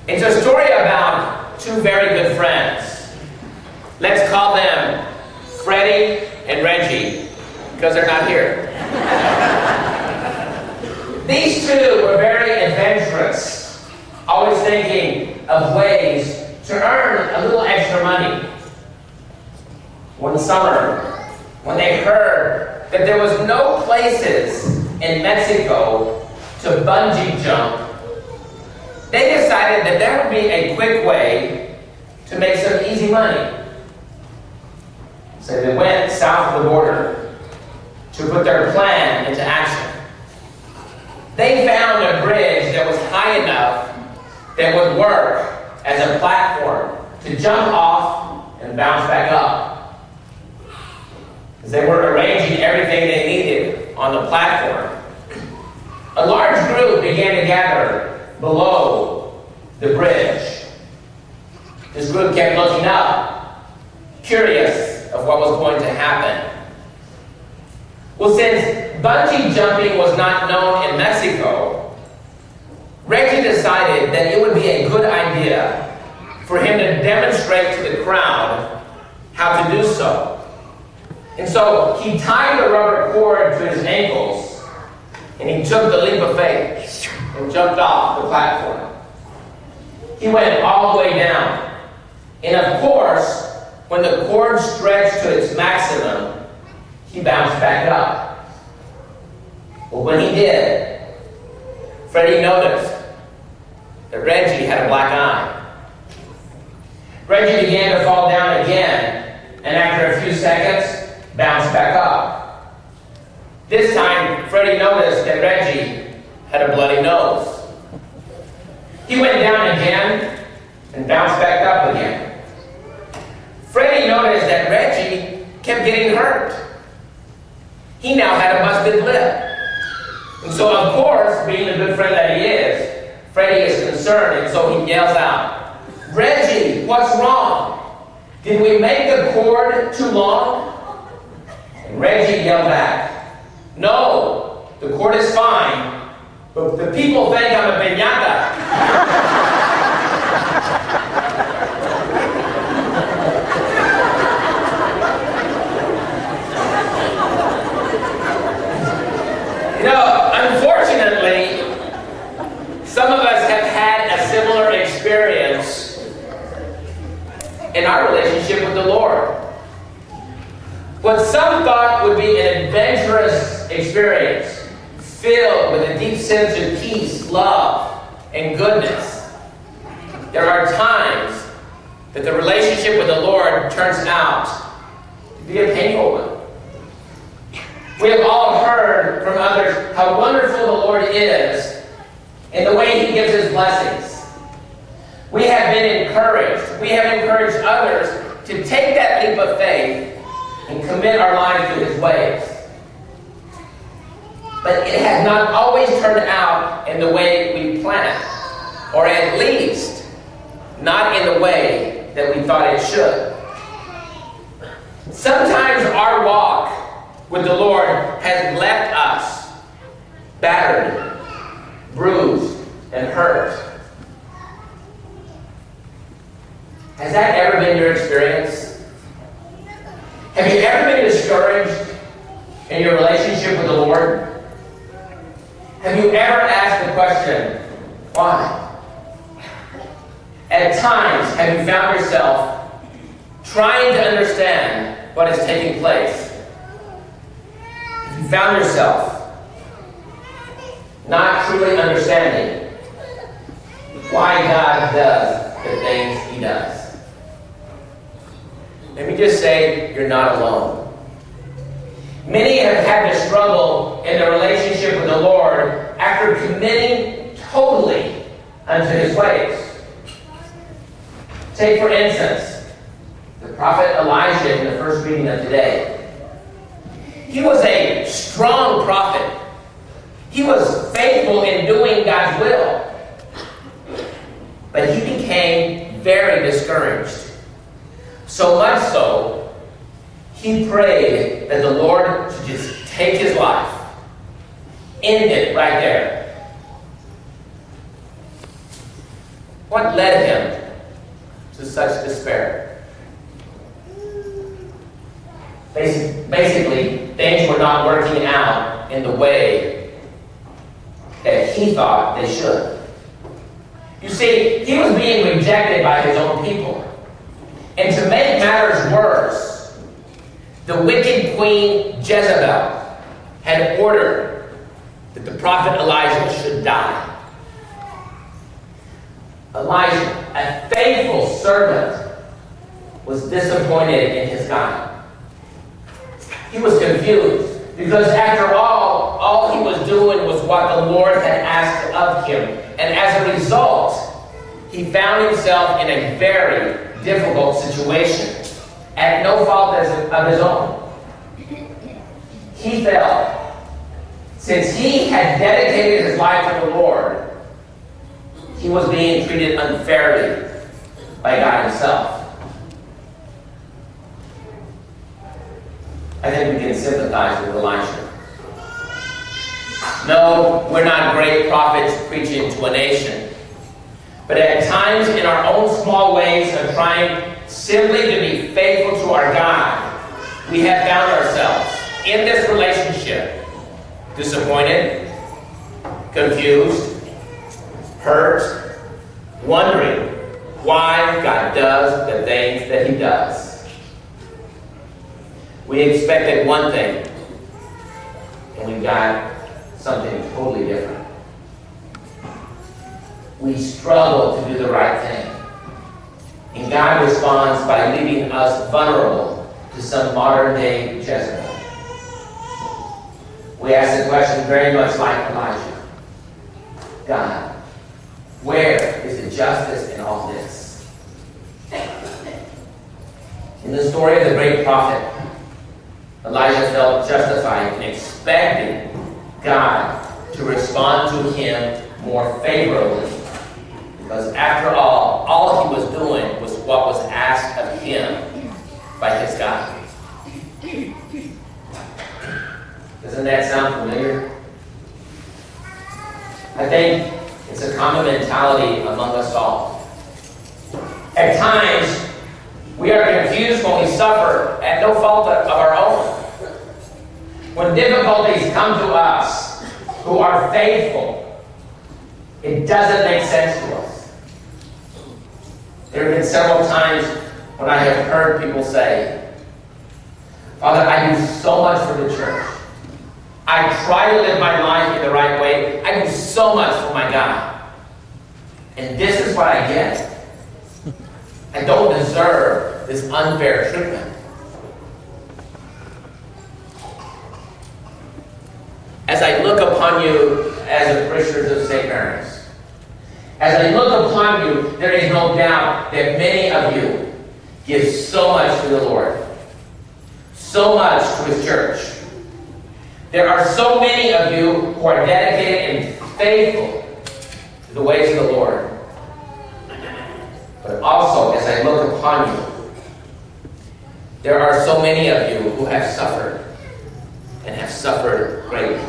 It's a story about two very good friends. Let's call them Freddie and Reggie, because they're not here. These two were very adventurous, always thinking of ways to earn a little extra money. One summer, when they heard that there was no places in Mexico to bungee jump, they decided that there would be a quick way to make some easy money. So they went south of the border to put their plan into action. They found a bridge that was high enough that would work as a platform to jump off and bounce back up. As they were arranging everything they needed on the platform, a large group began to gather below the bridge. This group kept looking up, curious of what was going to happen. Well, since bungee jumping was not known in Mexico, Reggie decided that it would be a good idea for him to demonstrate to the crowd how to do so. And so he tied the rubber cord to his ankles, and he took the leap of faith and jumped off the platform. He went all the way down. And of course, when the cord stretched to its maximum, he bounced back up. But when he did, Freddie noticed that Reggie had a black eye. Reggie began to fall down again, and after a few seconds, bounced back up. This time, Freddie noticed that Reggie had a bloody nose. He went down again and bounced back up again. Freddie noticed that Reggie kept getting hurt. He now had a busted lip. And so, of course, being the good friend that he is, Freddie is concerned, and so he yells out, "Reggie, what's wrong? Did we make the cord too long?" And Reggie yelled back, "No, the cord is fine, but the people think I'm a piñata." You know, unfortunately, some of us have had a similar experience in our relationship with the Lord. What some thought would be an adventurous experience, filled with a deep sense of peace, love, and goodness. There are times that the relationship with the Lord turns out to be a painful one. We have all heard from others how wonderful the Lord is in the way He gives His blessings. We have been encouraged. We have encouraged others to take that leap of faith and commit our lives to His ways. But it has not always turned out in the way we planned, or at least not in the way that we thought it should. Sometimes our walk with the Lord has left us battered, bruised, and hurt. Has that ever been your experience? Have you ever been discouraged in your relationship with the Lord? Have you ever asked the question, why? At times, have you found yourself trying to understand what is taking place? Have you found yourself not truly understanding why God does the things He does? Let me just say, you're not alone. Many have had to struggle in their relationship with the Lord after committing totally unto His ways. Take, for instance, the prophet Elijah in the first reading of today. He was a strong prophet. He was faithful in doing God's will. But he became very discouraged. So much so, he prayed that the Lord should just take his life. End it right there. What led him to such despair? Basically, things were not working out in the way that he thought they should. You see, he was being rejected by his own people. And to make matters worse, the wicked queen Jezebel had ordered that the prophet Elijah should die. Elijah, a faithful servant, was disappointed in his God. He was confused because after all he was doing was what the Lord had asked of him. And as a result, he found himself in a very difficult situation at no fault of his own. He felt, since he had dedicated his life to the Lord, he was being treated unfairly by God himself. I think we can sympathize with Elisha. No, we're not great prophets preaching to a nation. But at times, in our own small ways of trying simply to be faithful to our God, we have found ourselves in this relationship disappointed, confused, hurt, wondering why God does the things that he does. We expected one thing, and we got something totally different. We struggle to do the right thing. And God responds by leaving us vulnerable to some modern-day Jezebel. We ask the question very much like Elijah. God, where is the justice in all this? In the story of the great prophet, Elijah felt justified in expecting God to respond to him more favorably. Because after all he was doing was what was asked of him by his God. Doesn't that sound familiar? I think it's a common mentality among us all. At times, we are confused when we suffer at no fault of our own. When difficulties come to us who are faithful, it doesn't make sense to us. There have been several times when I have heard people say, Father, I do so much for the church. I try to live my life in the right way. I do so much for my God. And this is what I get. I don't deserve this unfair treatment. As I look upon you as a parishioners of St. Mary's, as I look upon you, there is no doubt that many of you give so much to the Lord, so much to his church. There are so many of you who are dedicated and faithful to the ways of the Lord. But also, as I look upon you, there are so many of you who have suffered and have suffered greatly.